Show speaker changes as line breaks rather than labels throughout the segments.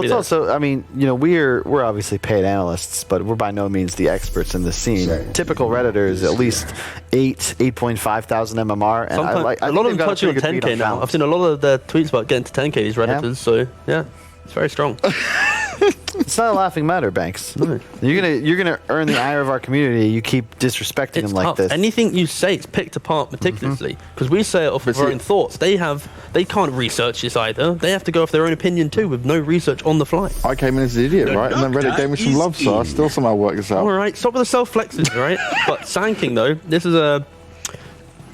It's also, I mean, you know, we're obviously paid analysts, but we're by no means the experts in the scene. Typical Redditor is at least 8.5 thousand MMR, and
a lot of them touching on 10k now. I've seen a lot of their tweets about getting to 10k, these Redditors, so yeah, it's very strong.
It's not a laughing matter, Banks. No. You're gonna earn the ire of our community. You keep disrespecting them like this.
Anything you say, it's picked apart meticulously because we say it off of our own thoughts. They can't research this either. They have to go off their own opinion too, with no research on the fly.
I came in as an idiot, right? And then Reddit gave me some love, so I still somehow worked this out.
All right, stop with the self-flexes, right? But Sanking though, this is a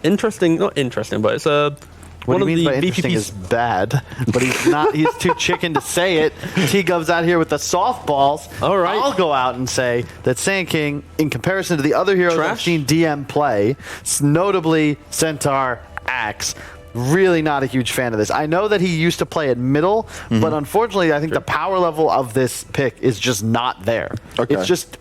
interesting, not interesting, but it's a.
What he means by interesting is bad, but he's not. He's too chicken to say it. T goes out here with the softballs.
All right,
I'll go out and say that Sand King, in comparison to the other heroes I've seen DM play, notably Centaur, Axe, really not a huge fan of this. I know that he used to play at middle, but unfortunately, I think the power level of this pick is just not there.
Okay.
It's just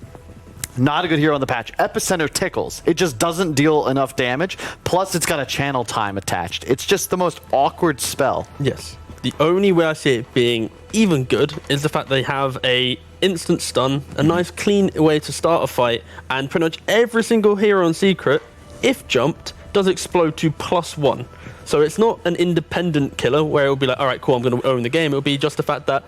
not a good hero on the patch. Epicenter tickles. It just doesn't deal enough damage. Plus, it's got a channel time attached. It's just the most awkward spell.
Yes. The only way I see it being even good is the fact they have a instant stun, a nice clean way to start a fight, and pretty much every single hero on Secret, if jumped, does explode to +1. So it's not an independent killer where it'll be like, all right, cool, I'm going to own the game. It'll be just the fact that,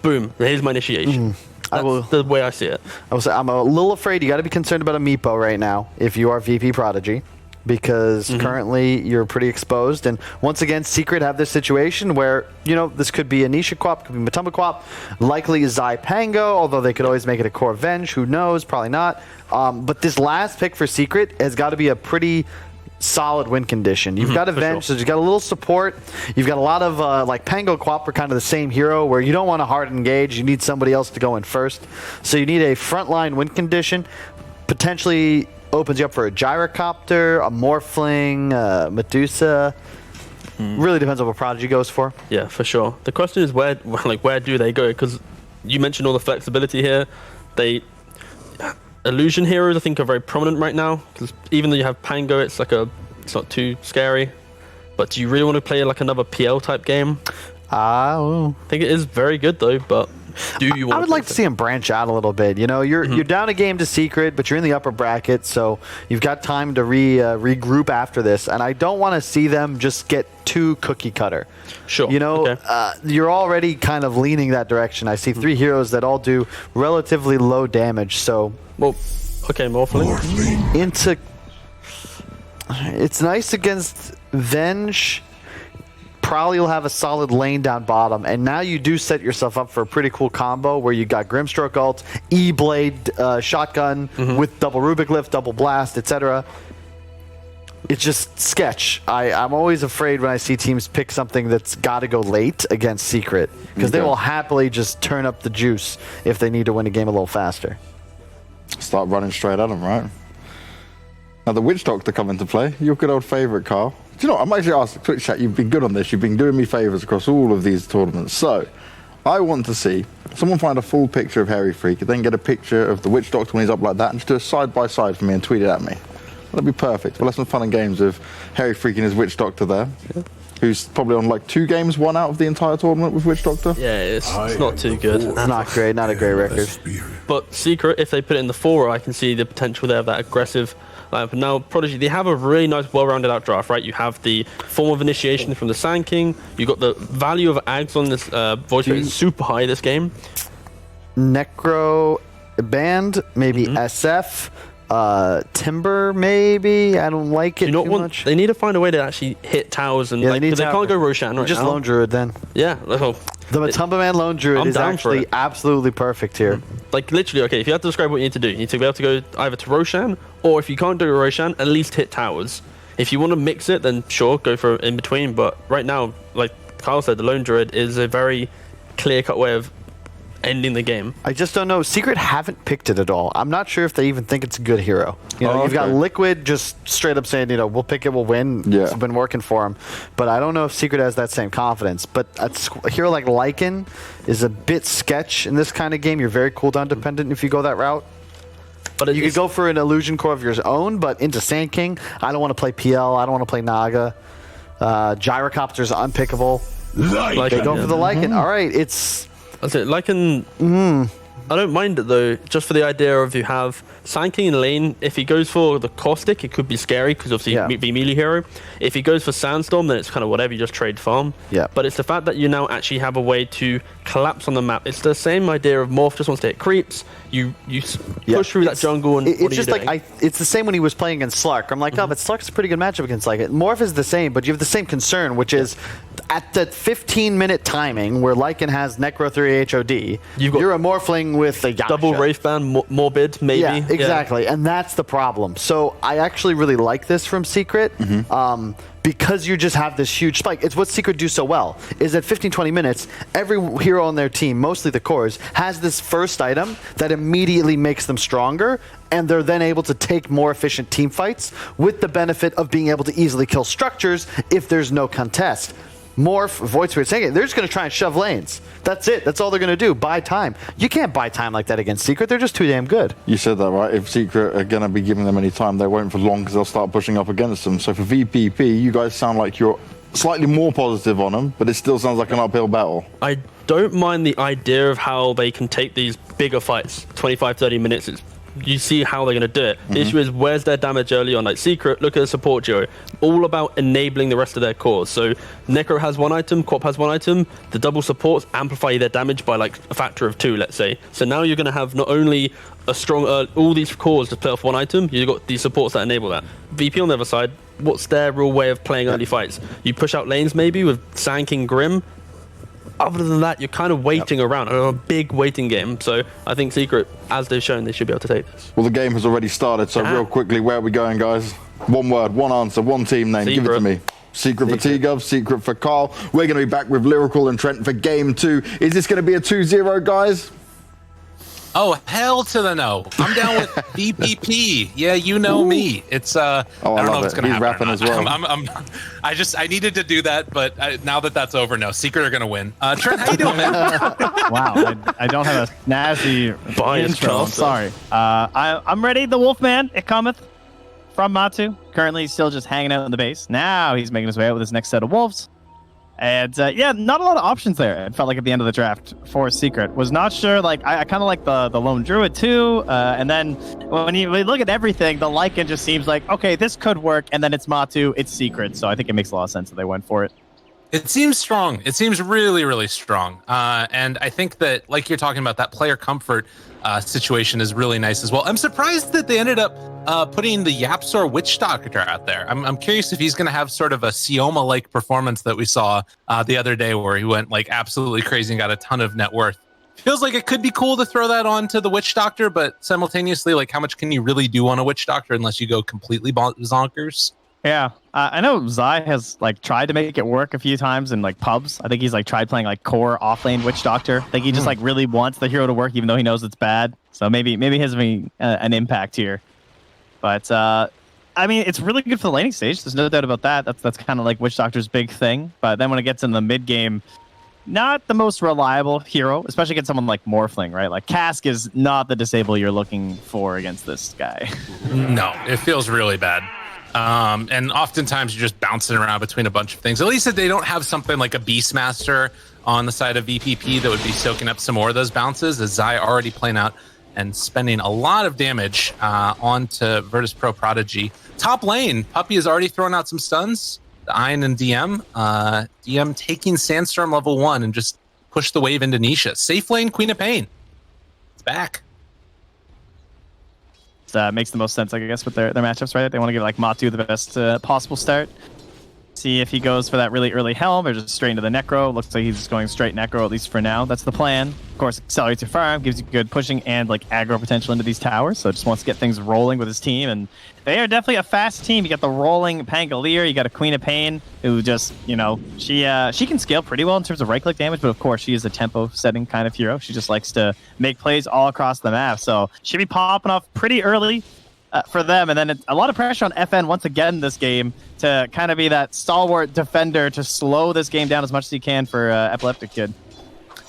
boom, here's my initiation. That's the way I see it.
I will say I'm a little afraid. You got to be concerned about a Meepo right now if you are VP.Prodigy, because currently you're pretty exposed. And once again, Secret have this situation where, you know, this could be a Nisha Quap, could be Matumba Quap, likely Zai Pango, although they could always make it a Core Venge. Who knows? Probably not. But this last pick for Secret has got to be a pretty solid win condition. You've got Avenge, so you've got a little support. You've got a lot of like Pango Quap are kind of the same hero where you don't want to hard engage. You need somebody else to go in first. So you need a frontline win condition. Potentially opens you up for a Gyrocopter, a Morphling, Medusa. Really depends on what Prodigy goes for.
Yeah, for sure. The question is where do they go? Because you mentioned all the flexibility here. Illusion heroes, I think, are very prominent right now, because even though you have Pango, it's not too scary. But do you really want to play like another PL type game? I think it is very good though, but do you want
I would like to see him branch out a little bit. You know, you're down a game to Secret, but you're in the upper bracket, so you've got time to regroup after this. And I don't want to see them just get too cookie cutter.
Sure.
You know, you're already kind of leaning that direction. I see 3 heroes that all do relatively low damage, so.
Well, okay, Morphling.
It's nice against Venge. Probably you'll have a solid lane down bottom, and now you do set yourself up for a pretty cool combo where you got Grimstroke ult, E-Blade shotgun with double Rubik lift, double blast, etc. It's just sketch. I'm always afraid when I see teams pick something that's got to go late against Secret, because they will happily just turn up the juice if they need to win a game a little faster.
Start running straight at them, right? Now the Witch Doctor come into play. Your good old favourite, Carl. Do you know what? I'm actually asking Twitch chat, you've been good on this. You've been doing me favours across all of these tournaments. So, I want to see someone find a full picture of Harry Freak, then get a picture of the Witch Doctor when he's up like that, and just do a side-by-side for me and tweet it at me. That'd be perfect. We'll have some fun and games of Harry Freak and his Witch Doctor there. Yeah. Who's probably on like 2 games, 1 out of the entire tournament with Witch Doctor.
Yeah, it's not too good.
Not great, not a great record.
But Secret, if they put it in the 4, I can see the potential there of that aggressive lineup. Now, Prodigy, they have a really nice, well-rounded out draft, right? You have the form of initiation from the Sand King. You got the value of Ags on this voice rate is super high this game.
Necro Band, maybe SF. Timber, maybe. I don't like it too much.
They need to find a way to actually hit towers, and they can't go Roshan right
just
now.
Lone Druid then.
Yeah.
The Matumba Man Lone Druid is actually absolutely perfect here.
Like literally, okay, if you have to describe what you need to do, you need to be able to go either to Roshan, or if you can't do Roshan, at least hit towers. If you want to mix it, then sure, go for in between. But right now, like Kyle said, the Lone Druid is a very clear-cut way of ending the game.
I just don't know. Secret haven't picked it at all. I'm not sure if they even think it's a good hero. You know, you've got Liquid just straight up saying, you know, we'll pick it, we'll win. Yeah. It's been working for him. But I don't know if Secret has that same confidence. But a hero like Lycan is a bit sketch in this kind of game. You're very cooldown dependent if you go that route. But you could go for an illusion core of your own, but into Sand King, I don't want to play PL, I don't want to play Naga. Gyrocopter's unpickable. They go for the Lycan. All right, it's
That's it. Like I don't mind it though, just for the idea of you have Sanking in lane. If he goes for the Caustic, it could be scary because obviously the melee hero. If he goes for Sandstorm, then it's kind of whatever, you just trade farm.
Yeah.
But it's the fact that you now actually have a way to collapse on the map. It's the same idea of Morph just wants to hit creeps. You push through that jungle and
it's just like it's the same when he was playing against Slark. I'm like, oh, but Slark's a pretty good matchup against like it. Morph is the same, but you have the same concern, which is at the 15-minute timing where Lycan has Necro 3 HOD, you're a Morphling with a Yasha.
Double Wraithband, Morbid, maybe.
Yeah, exactly. And that's the problem. So I actually really like this from Secret. Because you just have this huge spike. It's what Secret do so well, is at 15-20 minutes, every hero on their team, mostly the cores, has this first item that immediately makes them stronger, and they're then able to take more efficient team fights with the benefit of being able to easily kill structures if there's no contest. Morph, Void Spirit, saying it, they're just going to try and shove lanes. That's it. That's all they're going to do. Buy time. You can't buy time like that against Secret. They're just too damn good.
You said that, right? If Secret are going to be giving them any time, they won't for long because they'll start pushing up against them. So for VPP, you guys sound like you're slightly more positive on them, but it still sounds like an uphill battle.
I don't mind the idea of how they can take these bigger fights, 25, 30 minutes. You see how they're going to do it. The issue is, where's their damage early on? Like Secret, look at the support duo. All about enabling the rest of their cores. So Necro has one item, Quap has one item. The double supports amplify their damage by like a factor of 2, let's say. So now you're going to have not only a strong, all these cores to play off one item, you've got these supports that enable that. VP on the other side, what's their real way of playing early fights? You push out lanes maybe with Sanking Grim. Other than that, you're kind of waiting around, a big waiting game. So I think Secret, as they've shown, they should be able to take this.
Well, the game has already started, so real quickly, where are we going, guys? One word, one answer, one team name.
Secret.
Give it to me. Secret for T-Gov, Secret for Carl. We're going to be back with Lyrical and Trent for Game 2. Is this going to be a 2-0, guys?
Oh, hell to the no. I'm down with VPP. Yeah, you know me. It's I don't know what's going to happen.
He's rapping as well.
I needed to do that, but now that that's over, no, Secret are going to win. Trent, how you doing, man?
Wow, I don't have a snazzy intro. I'm sorry. I'm ready. The Wolfman, it cometh from Map2. Currently still just hanging out in the base. Now he's making his way out with his next set of wolves. And yeah, not a lot of options there. It felt like at the end of the draft for Secret. Was not sure, like, I kind of like the Lone Druid too. And then when you look at everything, the Lycan just seems like, okay, this could work. And then it's Map2, it's Secret. So I think it makes a lot of sense that they went for it.
It seems strong. It seems really, really strong. And I think that, like you're talking about, that player comfort situation is really nice as well. I'm surprised that they ended up putting the Yapsor Witch Doctor out there. I'm curious if he's going to have sort of a Sioma-like performance that we saw the other day where he went like absolutely crazy and got a ton of net worth. Feels like it could be cool to throw that on to the Witch Doctor, but simultaneously, like, how much can you really do on a Witch Doctor unless you go completely zonkers?
Yeah, I know Zai has like tried to make it work a few times in like pubs. I think he's like tried playing like core offlane Witch Doctor. I think he just like really wants the hero to work, even though he knows it's bad. So maybe he has an impact here. But I mean, it's really good for the laning stage. There's no doubt about that. That's kind of like Witch Doctor's big thing. But then when it gets in the mid game, not the most reliable hero, especially against someone like Morphling, right? Like Cask is not the disable you're looking for against this guy.
No, it feels really bad. And oftentimes you're just bouncing around between a bunch of things. At least if they don't have something like a Beastmaster on the side of VPP that would be soaking up some more of those bounces, as Zai already playing out and spending a lot of damage onto Virtus.Pro-Prodigy. Top lane, Puppy has already thrown out some stuns. The Iron and DM. DM taking Sandstorm level 1 and just push the wave into Nisha. Safe lane, Queen of Pain. It's back.
Makes the most sense, I guess, with their matchups, right? They want to give like Map2 the best possible start. See if he goes for that really early Helm or just straight into the Necro. Looks like he's just going straight Necro, at least for now. That's the plan. Of course, accelerates your farm, gives you good pushing and like aggro potential into these towers. So just wants to get things rolling with his team. And they are definitely a fast team. You got the rolling Pangolier. You got a Queen of Pain who just, you know, she can scale pretty well in terms of right-click damage. But of course, she is a tempo-setting kind of hero. She just likes to make plays all across the map. So she'll be popping off pretty early for them. And then a lot of pressure on FN once again in this game to kind of be that stalwart defender to slow this game down as much as he can for Epileptic Kid.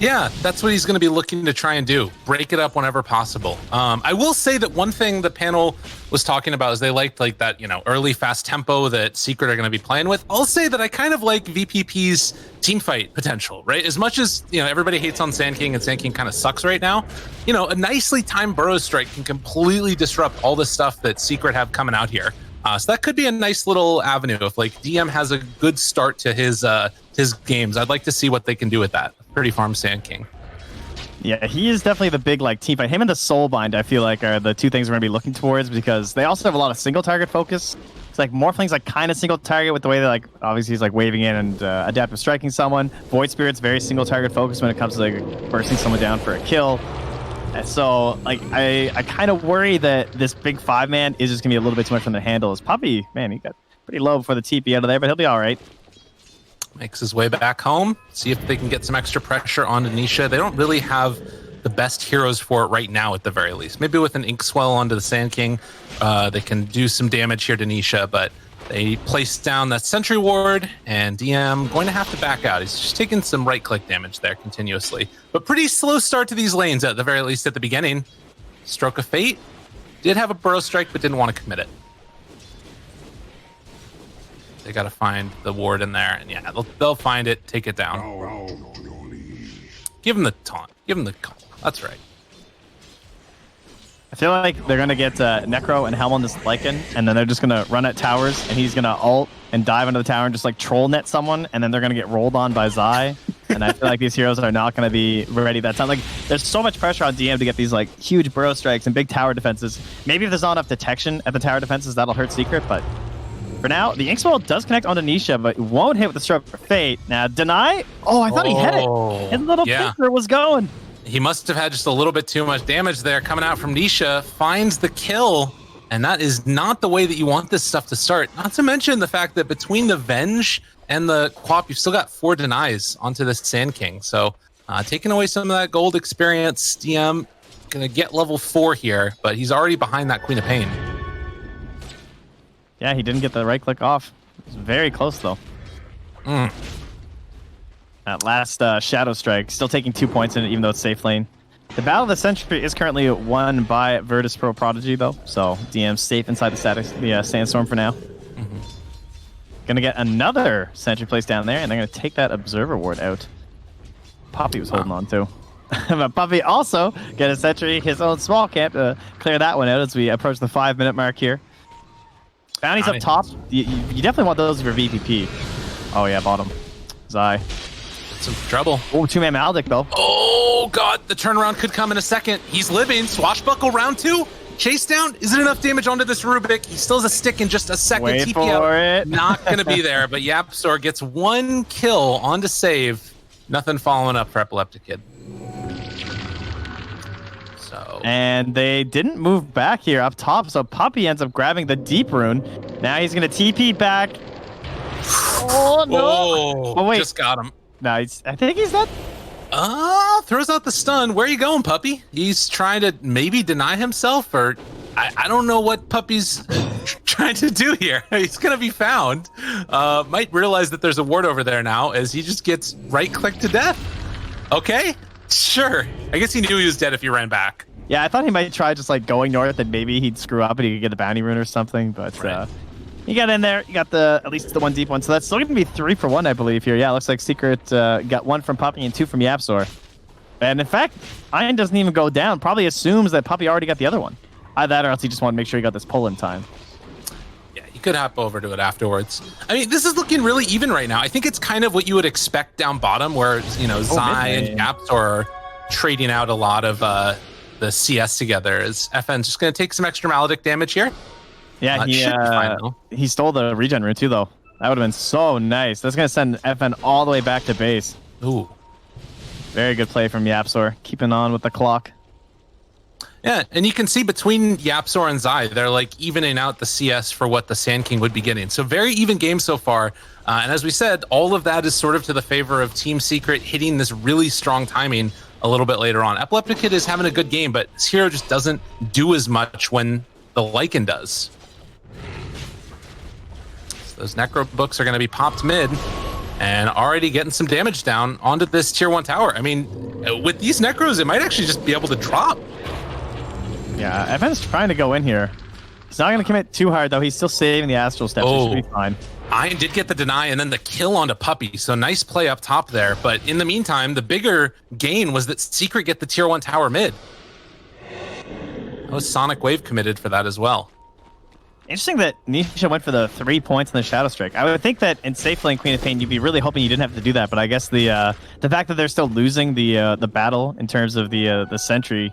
Yeah, that's what he's going to be looking to try and do. Break it up whenever possible. I will say that one thing the panel was talking about is they liked like that, early fast tempo that Secret are going to be playing with. I'll say that I kind of like VPP's team fight potential, right? As much as, everybody hates on Sand King and Sand King kind of sucks right now, a nicely timed burrow strike can completely disrupt all the stuff that Secret have coming out here. So that could be a nice little avenue if like DM has a good start to his games. I'd like to see what they can do with that. Pretty farm Sand King.
Yeah, he is definitely the big team fight. Him and the Soulbind, I feel like, are the two things we're gonna be looking towards because they also have a lot of single target focus. It's like Morphling's kind of single target with the way that obviously he's waving in and adaptive striking someone. Void Spirit's very single target focus when it comes to bursting someone down for a kill. And so I kind of worry that this big 5-man is just gonna be a little bit too much from the handle. As Puppy, man, he got pretty low before the TP out of there, but he'll be all right.
Makes his way back home. See if they can get some extra pressure on Nisha. They don't really have the best heroes for it right now, at the very least. Maybe with an Ink Swell onto the Sand King, they can do some damage here to Nisha, but they place down that Sentry Ward, and DM going to have to back out. He's just taking some right-click damage there continuously. But pretty slow start to these lanes, at the very least at the beginning. Stroke of Fate did have a Burrow Strike, but didn't want to commit it. They got to find the ward in there, and yeah, they'll find it, take it down. Give him the taunt. Give him the call. That's right.
I feel like they're going to get Necro and Helm on this Lycan, and then they're just going to run at towers, and he's going to ult and dive into the tower and just troll net someone, and then they're going to get rolled on by Zai. And I feel like these heroes are not going to be ready that time. There's so much pressure on DM to get these huge burrow strikes and big tower defenses. Maybe if there's not enough detection at the tower defenses, that'll hurt Secret, but for now, the Inkswell does connect onto Nisha, but won't hit with the Stroke of Fate. Now, Deny? Oh, I thought he hit it. His little finger was going.
He must have had just a little bit too much damage there coming out from Nisha. Finds the kill, and that is not the way that you want this stuff to start. Not to mention the fact that between the Venge and the Quap, you've still got 4 denies onto this Sand King. So taking away some of that gold experience, DM going to get level 4 here, but he's already behind that Queen of Pain.
Yeah, he didn't get the right click off. It was very close, though. That last Shadow Strike, still taking 2 points in it, even though it's safe lane. The Battle of the Century is currently won by Virtus.pro though, so DM's safe inside the Sandstorm for now. Gonna get another Sentry place down there, and they're gonna take that Observer Ward out. Poppy was holding on to. But Puppy also get a Sentry, his own small camp, to clear that one out as we approach the 5-minute mark here. Bounties up top. You definitely want those for VPP. Oh yeah, bottom. Zai.
Some trouble.
Oh, 2-man Maldic though.
Oh god, the turnaround could come in a second. He's living. Swashbuckle round 2. Chase down. Is it enough damage onto this Rubik? He still has a stick in just a second.
Wait
TP
for
out.
it.
Not going to be there, but YapzOr gets 1 kill on to save. Nothing following up for Epileptic Kid. So.
And they didn't move back here up top, so Puppy ends up grabbing the Deep Rune. Now he's going to TP back. Oh, no.
Oh,
wait.
Just got him.
No, I think he's dead.
Throws out the stun. Where are you going, Puppy? He's trying to maybe deny himself, or I don't know what Puppy's trying to do here. He's going to be found. Might realize that there's a ward over there now as he just gets right-clicked to death. Okay, sure. I guess he knew he was dead if he ran back.
Yeah, I thought he might try just going north and maybe he'd screw up and he could get the bounty rune or something, but
right.
You got in there. You got at least the 1 deep one, so that's still going to be 3 for 1, I believe, here. Yeah, looks like Secret got 1 from Puppy and 2 from YapzOr. And in fact, Iron doesn't even go down. Probably assumes that Puppy already got the other one. Either that or else he just wanted to make sure he got this pull in time.
Yeah, he could hop over to it afterwards. I mean, this is looking really even right now. I think it's kind of what you would expect down bottom where, Zai and YapzOr are trading out a lot of the CS together. Is FN's just going to take some extra Maledict damage here?
Yeah, he stole the regen rune too, though. That would have been so nice. That's going to send FN all the way back to base.
Ooh.
Very good play from YapzOr, keeping on with the clock.
Yeah, and you can see between YapzOr and Zai, they're evening out the CS for what the Sand King would be getting. So very even game so far. And as we said, all of that is sort of to the favor of Team Secret hitting this really strong timing a little bit later on. Epileptic Kid is having a good game, but this hero just doesn't do as much when the Lycan does. So those Necro books are going to be popped mid. and already getting some damage down onto this tier 1 tower. I mean, with these Necros, it might actually just be able to drop.
Yeah, FN's trying to go in here. He's not going to commit too hard, though. He's still saving the Astral Steps. He should be fine.
Iron did get the deny and then the kill onto Puppey, so nice play up top there. But in the meantime, the bigger gain was that Secret get the tier 1 tower mid. That was Sonic Wave committed for that as well.
Interesting that Nisha went for the 3 points in the Shadow Strike. I would think that in safe lane Queen of Pain, you'd be really hoping you didn't have to do that. But I guess the fact that they're still losing the battle in terms of the Sentry,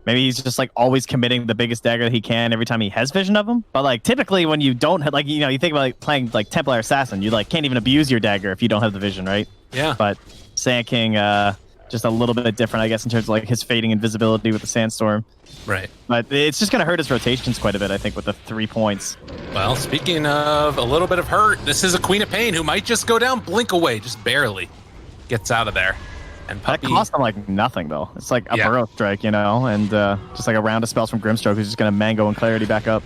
maybe he's just like always committing the biggest dagger that he can every time he has vision of him. But like typically when you don't have, like, you know, you think about like playing like Templar Assassin, you like can't even abuse your dagger if you don't have the vision, right?
Yeah.
But Sand King, just a little bit different, I guess, in terms of like his fading invisibility with the Sandstorm.
Right.
But it's just going to hurt his rotations quite a bit, I think, with the 3 points.
Well, speaking of a little bit of hurt, this is a Queen of Pain who might just go down, blink away, just barely gets out of there. And Puppey,
that cost him like nothing, though. It's like a Burrow Strike, you know, and just like a round of spells from Grimstroke who's just going to Mango and Clarity back up.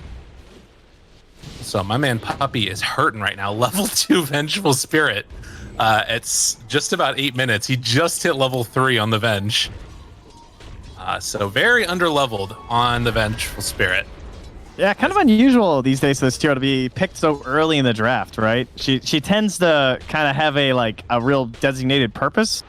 So my man Puppey is hurting right now. Level 2 Vengeful Spirit. It's just about 8 minutes. He just hit level 3 on the Venge. So very underleveled on the Vengeful Spirit.
Yeah, kind of unusual these days for this hero to be picked so early in the draft, right? She tends to kind of have a real designated purpose.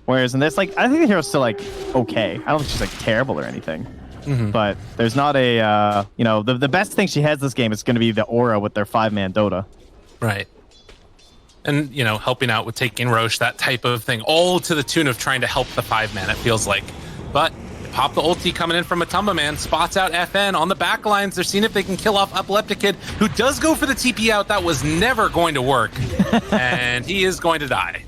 Whereas in this, like, I think the hero's still like okay. I don't think she's like terrible or anything. Mm-hmm. But there's not a you know, the best thing she has this game is going to be the aura with their 5-man Dota.
Right. And, you know, helping out with taking Roche, that type of thing, all to the tune of trying to help the 5-man, it feels like. But pop the ulti coming in from Matumba Man, spots out FN on the back lines. They're seeing if they can kill off Epileptic Kid, who does go for the TP out. That was never going to work. And he is going to die.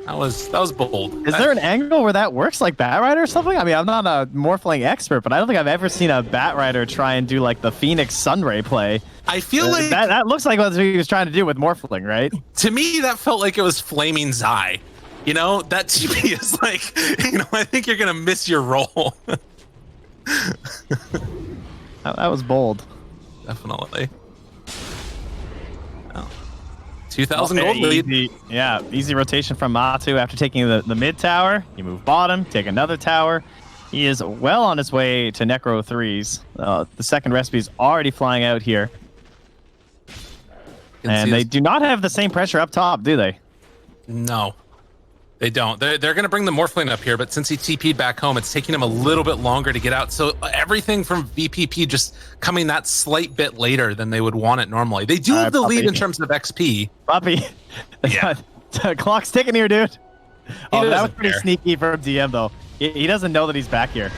That was bold.
Is there an angle where that works, like Batrider or something? I mean, I'm not a Morphling expert, but I don't think I've ever seen a Batrider try and do like the Phoenix Sunray play.
I feel like
that looks like what he was trying to do with Morphling, right?
To me, that felt like it was Flaming Zai. You know, that TP is like, you know, I think you're gonna miss your role.
That was bold.
Definitely. 2,000 gold lead.
Yeah, easy rotation from Map2 after taking the mid tower. You move bottom, take another tower. He is well on his way to Necro 3s. The second recipe is already flying out here. And they do not have the same pressure up top, do they?
No. They don't. They're going to bring the Morphling up here, but since he TP'd back home, it's taking him a little bit longer to get out. So everything from VPP just coming that slight bit later than they would want it normally. They do have the lead in terms of XP.
Puppey.
Yeah.
The clock's ticking here, dude. Oh, that was pretty
care.
Sneaky from DM, though. He doesn't know that he's back here.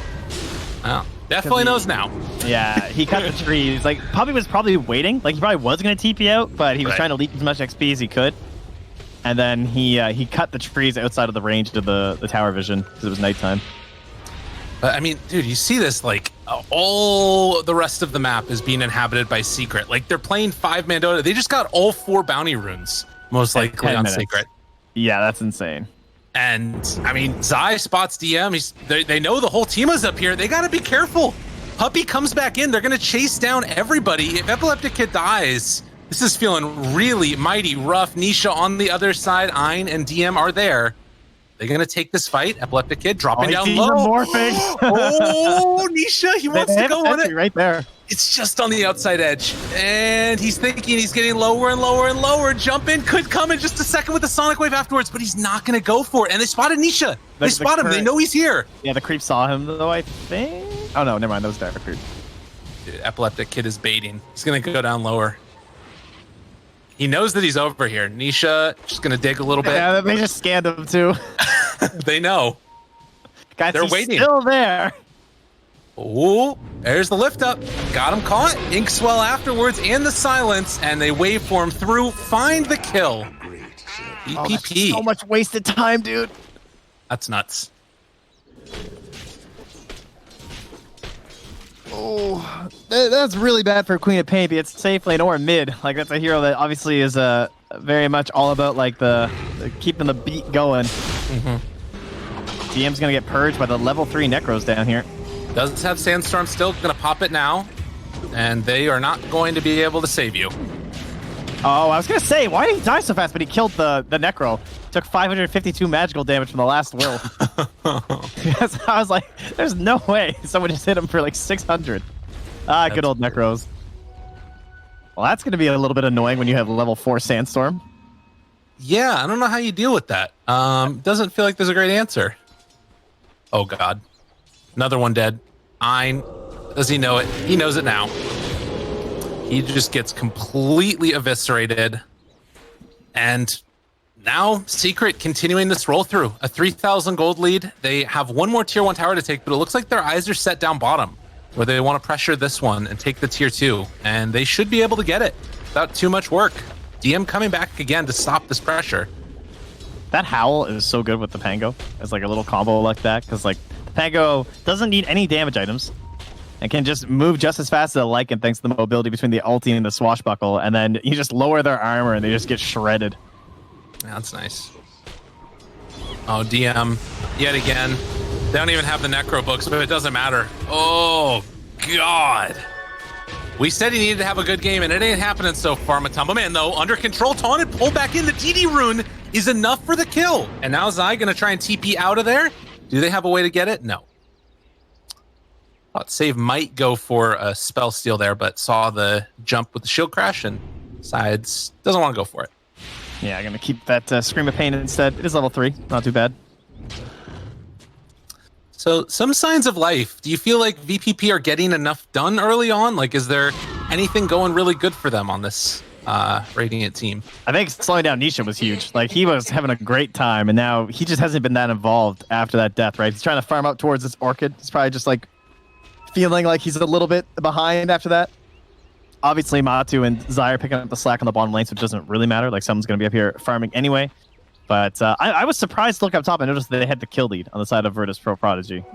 Oh, definitely knows now.
Yeah, he cut the trees. Like, Puppey was probably waiting. Like, he probably was going to TP out, but he was trying to leak as much XP as he could. And then he cut the trees outside of the range of the tower vision because it was nighttime.
I mean, dude, you see this, like, all the rest of the map is being inhabited by Secret. Like, they're playing 5-man Dota. They just got all 4 bounty runes, most likely on Secret.
Yeah, that's insane.
And, I mean, Zai spots DM. They know the whole team is up here. They got to be careful. Puppey comes back in. They're going to chase down everybody. If Epileptic Kid dies, this is feeling really mighty rough. Nisha on the other side. Ein and DM are there. They're going to take this fight. Epileptic Kid dropping down low.
Morphing.
Oh, Nisha, he wants to go on it.
Right there.
It's just on the outside edge. And he's thinking he's getting lower and lower and lower. Jump in could come in just a second with the Sonic Wave afterwards, but he's not going to go for it. And they spotted Nisha. They spot him. They know he's here.
Yeah, the creep saw him, though, I think. Oh, no, never mind. That was Dark Creep.
Dude, Epileptic Kid is baiting. He's going to go down lower. He knows that he's over here. Nisha just going to dig a little bit.
Yeah, they just scanned him, too.
They know.
Guys,
they're
he's
waiting.
Still there.
Oh, there's the lift up. Got him caught. Inkswell afterwards and the silence, and they waveform through. Find the kill. VPP.
So much wasted time, dude.
That's nuts.
Oh, that's really bad for Queen of Pain. Be it safe lane or mid. Like, that's a hero that obviously is very much all about like the keeping the beat going. DM's gonna get purged by the level 3 Necros down here.
Does have Sandstorm still, gonna pop it now, and they are not going to be able to save you.
Oh, I was gonna say, why did he die so fast? But he killed the Necro. Took 552 magical damage from the last will. Yes, I was like, there's no way someone just hit him for like 600. Good old Necros. Well, that's gonna be a little bit annoying when you have level 4 Sandstorm.
Yeah, I don't know how you deal with that. Doesn't feel like there's a great answer. Oh God, another one dead. Does he know it? He knows it now. He just gets completely eviscerated. And now Secret continuing this roll through. A 3,000 gold lead. They have one more tier 1 tower to take, but it looks like their eyes are set down bottom, where they want to pressure this one and take the tier 2. And they should be able to get it without too much work. DM coming back again to stop this pressure.
That Howl is so good with the Pango. It's like a little combo like that, because like the Pango doesn't need any damage items. And can just move just as fast as a Lycan thanks to the mobility between the ulti and the swashbuckle, and then you just lower their armor and they just get shredded.
Yeah, that's nice. Oh, DM, yet again. They don't even have the Necro books, but it doesn't matter. Oh, God. We said he needed to have a good game, and it ain't happening so far. Matumbo Man, though, under control, taunted, pulled back in. The DD rune is enough for the kill. And now Zai going to try and TP out of there. Do they have a way to get it? No. Thought Save might go for a spell steal there, but saw the jump with the shield crash and decides doesn't want to go for it.
Yeah, I'm going to keep that Scream of Pain instead. It is level 3. Not too bad.
So some signs of life. Do you feel like VPP are getting enough done early on? Like, is there anything going really good for them on this Radiant team?
I think slowing down Nisha was huge. Like, he was having a great time, and now he just hasn't been that involved after that death, right? He's trying to farm up towards this Orchid. He's probably just, like, feeling like he's a little bit behind after that. Obviously, Map2 and Zai are picking up the slack on the bottom lane, so it doesn't really matter. Like, someone's going to be up here farming anyway. But I was surprised to look up top and notice that they had the kill lead on the side of Virtus.Pro.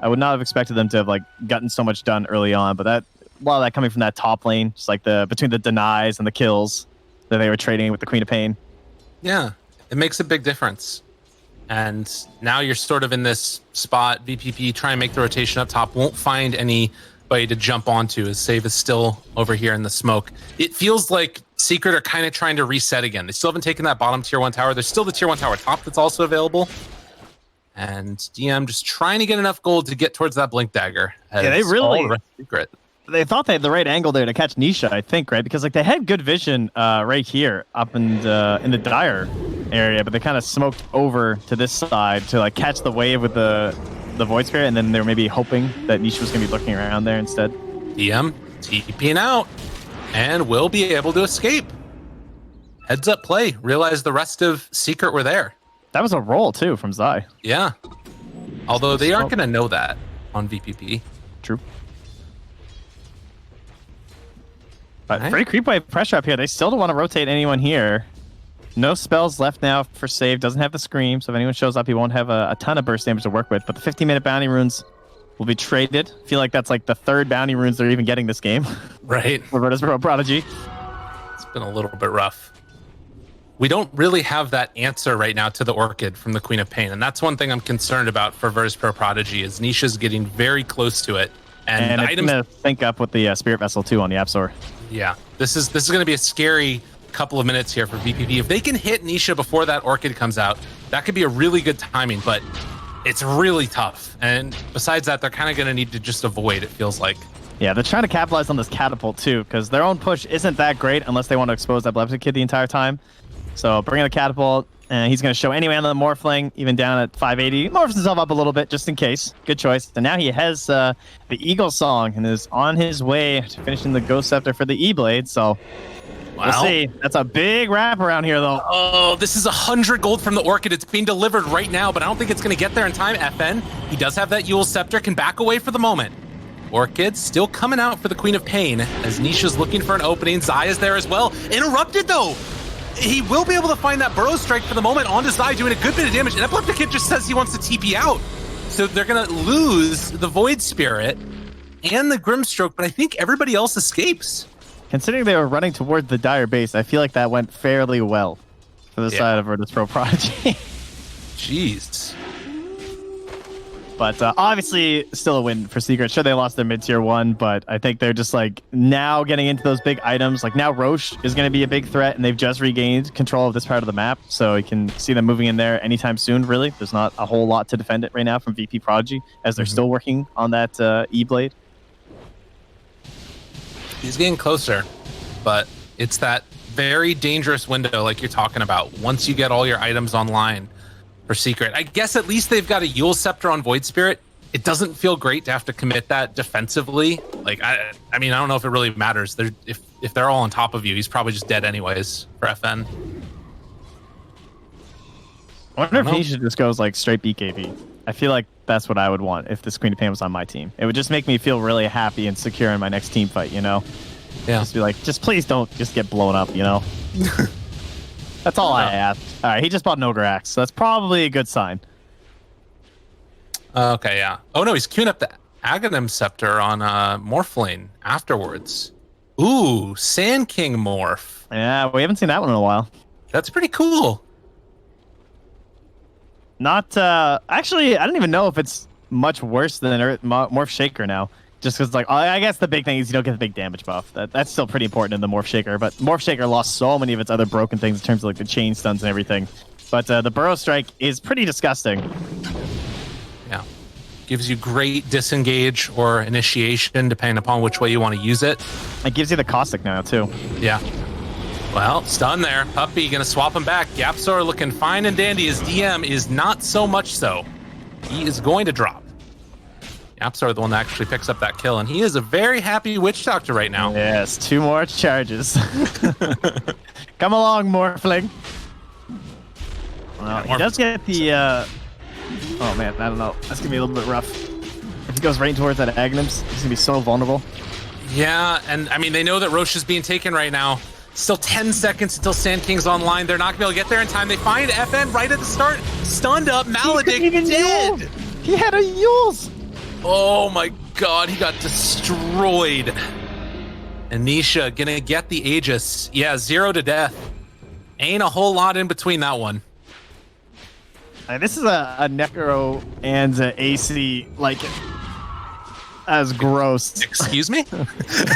I would not have expected them to have like gotten so much done early on, but a lot of that coming from that top lane, just like between the denies and the kills that they were trading with the Queen of Pain.
Yeah, it makes a big difference. And now you're sort of in this spot. VPP try and make the rotation up top, won't find anybody to jump onto as Save is still over here in the smoke. It feels like Secret are kind of trying to reset again. They still haven't taken that bottom tier 1 tower. There's still the tier 1 tower top that's also available. And DM just trying to get enough gold to get towards that Blink Dagger.
Yeah, they really...
Secret.
They thought they had the right angle there to catch Nisha, I think, right? Because like they had good vision right here up in the Dire area, but they kind of smoked over to this side to like catch the wave with the Void Spirit, and then they were maybe hoping that Nisha was going to be looking around there instead.
DM TPing out and will be able to escape. Heads up play. Realize the rest of Secret were there.
That was a roll too from Zai.
Yeah. Although they aren't going to know that on VPP.
True. But free creep wave pressure up here. They still don't want to rotate anyone here. No spells left now for Save. Doesn't have the Scream, so if anyone shows up, he won't have a ton of burst damage to work with. But the 15-minute bounty runes will be traded. I feel like that's like the third bounty runes they're even getting this game.
Right.
For Virtus.Prodigy.
It's been a little bit rough. We don't really have that answer right now to the Orchid from the Queen of Pain, and that's one thing I'm concerned about for Virtus.Prodigy is Nisha's getting very close to it. And
it's going to sync up with the Spirit Vessel too on the App Store.
Yeah, this is going to be a scary couple of minutes here for VPP. If they can hit Nisha before that Orchid comes out, that could be a really good timing, but it's really tough. And besides that, they're kind of going to need to just avoid, it feels like.
Yeah, they're trying to capitalize on this catapult too, because their own push isn't that great unless they want to expose that Blevsy kid the entire time. So bring in the catapult, and he's going to show anyway on the Morphling, even down at 580. Morphs himself up a little bit just in case. Good choice. And now he has the Eagle Song and is on his way to finishing the Ghost Scepter for the E-Blade. So we'll see. That's a big wrap around here, though.
Oh, this is 100 gold from the Orchid. It's being delivered right now, but I don't think it's going to get there in time. FN, he does have that Yule Scepter, can back away for the moment. Orchid still coming out for the Queen of Pain as Nisha's looking for an opening. Zai is there as well. Interrupted, though. He will be able to find that Burrow Strike for the moment onto Zai, doing a good bit of damage. And Epileptic Kid just says he wants to TP out. So they're going to lose the Void Spirit and the Grimstroke, but I think everybody else escapes.
Considering they were running toward the Dire base, I feel like that went fairly well for the side of Virtus.Prodigy.
Jeez.
But obviously, still a win for Secret. Sure, they lost their mid-tier 1, but I think they're just like now getting into those big items. Like now Roche is going to be a big threat, and they've just regained control of this part of the map. So you can see them moving in there anytime soon, really. There's not a whole lot to defend it right now from VP.Prodigy, as they're still working on that E-Blade.
He's getting closer, but it's that very dangerous window like you're talking about. Once you get all your items online for Secret, I guess at least they've got a Yule Scepter on Void Spirit. It doesn't feel great to have to commit that defensively. Like, I mean, I don't know if it really matters. If they're all on top of you, he's probably just dead anyways for FN.
I wonder if he should just goes like straight BKB. I feel like that's what I would want if this Queen of Pain was on my team. It would just make me feel really happy and secure in my next team fight, you know?
Yeah.
Just be like, just please don't just get blown up, you know? That's all I ask. All right, he just bought an Ogre Axe, so that's probably a good sign.
Okay, yeah. Oh no, he's queuing up the Aghanim Scepter on Morph Lane afterwards. Ooh, Sand King Morph.
Yeah, we haven't seen that one in a while.
That's pretty cool.
Not, actually, I don't even know if it's much worse than Morph Shaker now. Just because, like, I guess the big thing is you don't get the big damage buff. That's still pretty important in the Morph Shaker. But Morph Shaker lost so many of its other broken things in terms of, like, the chain stuns and everything. But the Burrow Strike is pretty disgusting.
Yeah. Gives you great disengage or initiation, depending upon which way you want to use it.
It gives you the Caustic now, too.
Yeah. Well, stun there. Puppy gonna swap him back. Gapsor looking fine and dandy. His DM is not so much so. He is going to drop. Gapsor the one that actually picks up that kill, and he is a very happy Witch Doctor right now.
Yes, 2 more charges. Come along, Morphling. Well, he does get the... Oh, man, I don't know. That's going to be a little bit rough. If he goes right towards that Aghanims, he's going to be so vulnerable.
Yeah, and I mean, they know that Roche is being taken right now. Still 10 seconds until Sand King's online. They're not going to be able to get there in time. They find FN right at the start. Stunned up. Maledict dead.
He had a Yules.
Oh my god, he got destroyed. Anisha gonna get the Aegis. Yeah, 0 to death. Ain't a whole lot in between that one.
This is a Necro and a AC, like, as gross.
Excuse me?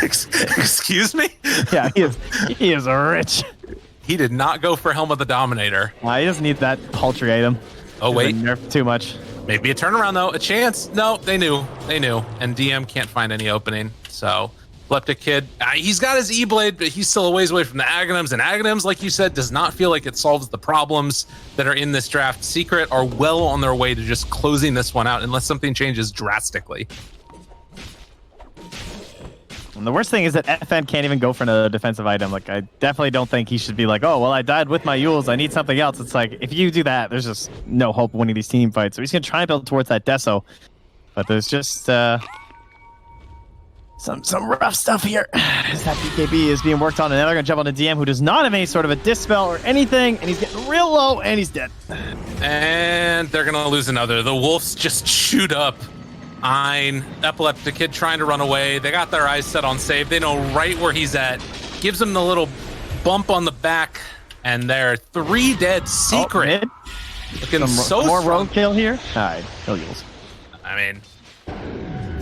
Excuse me?
Yeah, he is rich.
He did not go for Helm of the Dominator.
He doesn't need that paltry item.
Oh, wait.
Nerf too much.
Maybe a turnaround, though. A chance. No, they knew. They knew. And DM can't find any opening. So, Leptic Kid, he's got his E-Blade, but he's still a ways away from the Aghanims. And Aghanims, like you said, does not feel like it solves the problems that are in this draft. Secret are well on their way to just closing this one out unless something changes drastically.
And the worst thing is that FN can't even go for another defensive item. Like, I definitely don't think he should be like, oh, well, I died with my Yules. I need something else. It's like, if you do that, there's just no hope of winning these team fights. So he's going to try and build towards that Deso. But there's just some rough stuff here. As that BKB is being worked on. And now they're going to jump on a DM who does not have any sort of a Dispel or anything. And he's getting real low, and he's dead.
And they're going to lose another. The Wolves just shoot up. Epileptic Kid trying to run away. They got their eyes set on save. They know right where he's at. Gives him the little bump on the back, and they're 3 dead. Secret. Looking so
more
strong.
roadkill here. All right, kill Yules.
I mean,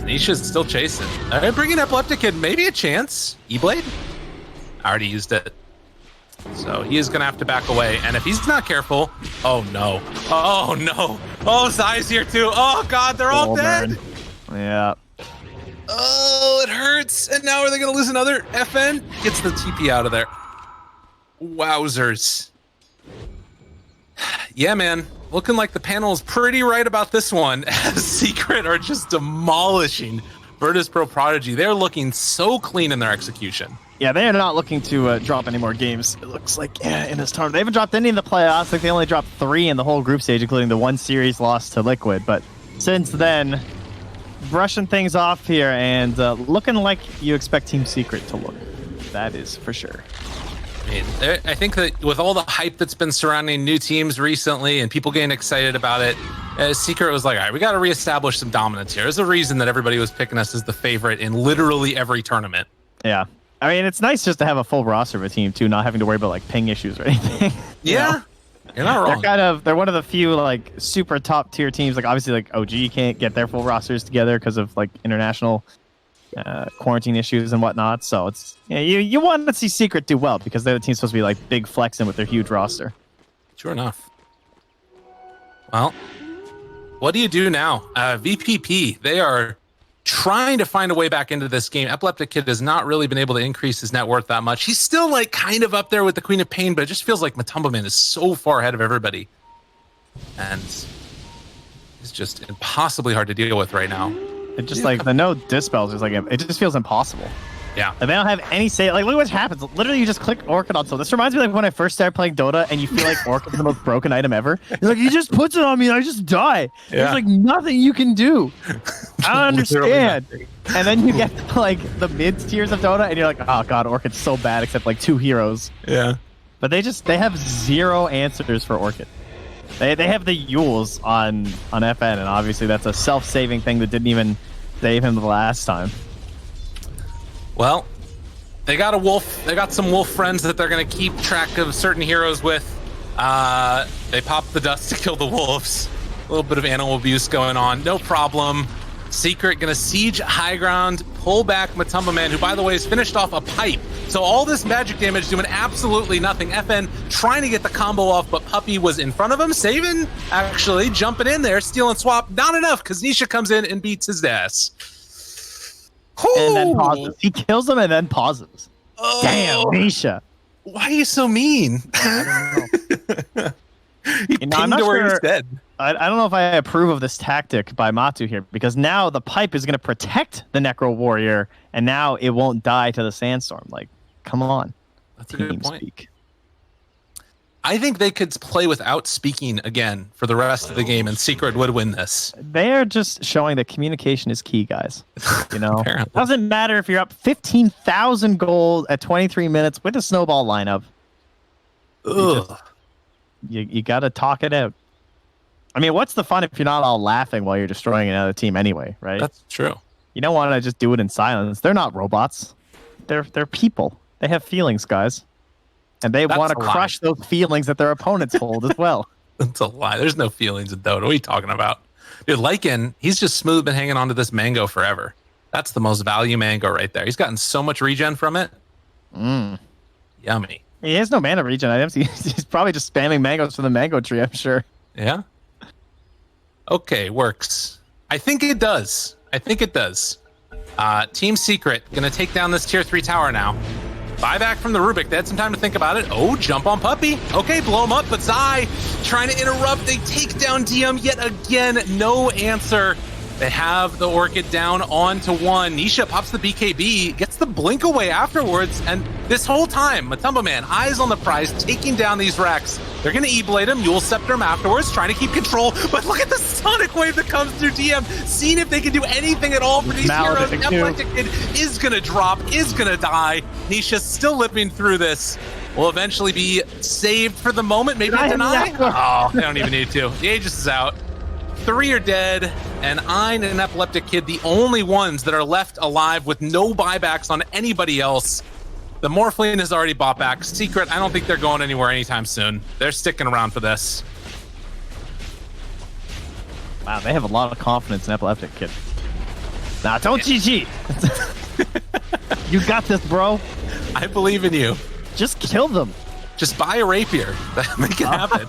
Nisha's still chasing. Bringing Epileptic Kid, maybe a chance. E-Blade? I already used it. So he is going to have to back away. And if he's not careful, oh no. Oh no. Oh, Zai's here too. Oh god, they're all dead.
Man. Yeah.
Oh, it hurts. And now are they going to lose another? FN gets the TP out of there. Wowzers. Yeah, man. Looking like the panel is pretty right about this one. As Secret are just demolishing Virtus.pro-Prodigy. They're looking so clean in their execution.
Yeah, they are not looking to drop any more games, it looks like, in this tournament. They haven't dropped any in the playoffs. Like, they only dropped 3 in the whole group stage, including the 1 series loss to Liquid. But since then, brushing things off here and looking like you expect Team Secret to look. That is for sure.
I mean, I think that with all the hype that's been surrounding new teams recently and people getting excited about it, Secret was like, all right, we got to reestablish some dominance here. There's a reason that everybody was picking us as the favorite in literally every tournament.
Yeah. I mean, it's nice just to have a full roster of a team, too, not having to worry about, like, ping issues or anything.
Yeah. You're not wrong.
They're one of the few like super top tier teams. Like obviously like OG can't get their full rosters together because of like international quarantine issues and whatnot. So it's you want to see Secret do well because they're the team supposed to be like big flexing with their huge roster.
Sure enough. Well, what do you do now? VPP, they are trying to find a way back into this game. Epileptic Kid has not really been able to increase his net worth that much. He's still like kind of up there with the Queen of Pain, but it just feels like Matumba Man is so far ahead of everybody. And it's just impossibly hard to deal with right now.
It just like the no dispels is like it just feels impossible.
Yeah.
And they don't have any say. Like, look what happens. Literally, you just click Orchid on. So this reminds me like when I first started playing Dota, and you feel like Orchid is the most broken item ever. It's like he just puts it on me, and I just die. Yeah. There's like nothing you can do. I don't understand. And then you get to, like the mid tiers of Dota, and you're like, oh god, Orchid's so bad, except like 2 heroes.
Yeah.
But they have 0 answers for Orchid. They have the Yules on FN, and obviously that's a self-saving thing that didn't even save him the last time.
Well, they got a wolf. They got some wolf friends that they're going to keep track of certain heroes with. They pop the dust to kill the wolves. A little bit of animal abuse going on. No problem. Secret going to siege high ground, pull back Matumba Man, who, by the way, has finished off a pipe. So all this magic damage doing absolutely nothing. FN trying to get the combo off, but Puppy was in front of him, saving, actually, jumping in there, stealing swap. Not enough, because Nisha comes in and beats his ass.
And then pauses. He kills him and then pauses.
Oh,
damn, Nisha.
Why are you so mean? He pinged
I'm not
to where
sure,
he's dead.
I don't know if I approve of this tactic by Map2 here, because now the pipe is going to protect the Necro Warrior, and now it won't die to the Sandstorm. Like, come on.
That's a good point. Speak. I think they could play without speaking again for the rest of the game, and Secret would win this.
They're just showing that communication is key, guys. You know,
Apparently.
It doesn't matter if you're up 15,000 gold at 23 minutes with a snowball lineup. You got to talk it out. I mean, what's the fun if you're not all laughing while you're destroying another team anyway, right?
That's true.
You don't want to just do it in silence. They're not robots. They're people. They have feelings, guys. And they want to crush those feelings that their opponents hold as well.
That's a lie. There's no feelings in Dota. What are you talking about? Dude, Lycan, he's just smooth been hanging on to this mango forever. That's the most value mango right there. He's gotten so much regen from it. Yummy.
He has no mana regen items. He's probably just spamming mangoes from the mango tree, I'm sure.
Yeah. Okay, works. I think it does. Team Secret gonna take down this tier 3 tower now. Buyback from the Rubik. They had some time to think about it. Oh, jump on Puppy. Okay, blow him up, but Zai trying to interrupt. They take down DM yet again. No answer. They have the Orchid down onto 1. Nisha pops the BKB, gets the blink away afterwards, and this whole time, Matumba Man, eyes on the prize, taking down these Rex. They're going to E-Blade him, Yule Scepter him afterwards, trying to keep control, but look at the Sonic Wave that comes through DM, seeing if they can do anything at all for these heroes. Epileptic Kid is going to drop, is going to die. Nisha still living through this. Will eventually be saved for the moment, maybe a deny? Oh, they don't even need to. The Aegis is out. 3 are dead, and Ein and Epileptic Kid, the only ones that are left alive with no buybacks on anybody else. The Morphling has already bought back. Secret, I don't think they're going anywhere anytime soon. They're sticking around for this.
Wow, they have a lot of confidence in Epileptic Kid. Nah, don't GG. You got this, bro.
I believe in you.
Just kill them.
Just buy a rapier. Make it happen.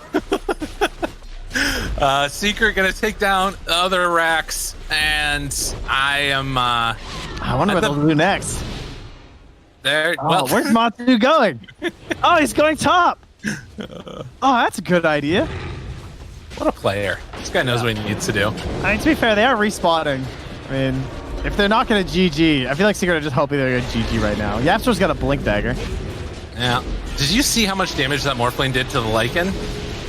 Secret gonna take down the other racks, and I am.
I wonder what they'll do next.
There.
Oh,
well,
where's Map2 going? Oh, he's going top. Oh, that's a good idea.
What a player! This guy knows what he needs to do.
I mean, to be fair, they are respawning. I mean, if they're not gonna GG, I feel like Secret are just hoping they're gonna GG right now. Yapster's got a blink dagger.
Yeah. Did you see how much damage that Morphling did to the Lycan?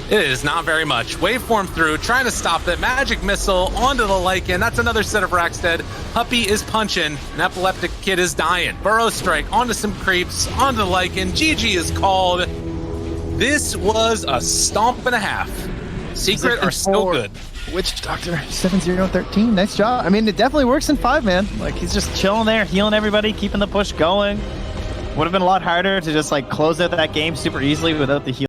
It is not very much. Waveform through, trying to stop it. Magic Missile onto the Lycan. That's another set of racks dead. Puppy is punching. An Epileptic Kid is dying. Burrow Strike onto some creeps, onto the Lycan. GG is called. This was a stomp and a half. Secret are still good.
Witch Doctor 7013. Nice job. I mean, it definitely works in 5, man. Like, he's just chilling there, healing everybody, keeping the push going. Would have been a lot harder to just like close out that game super easily without the heal.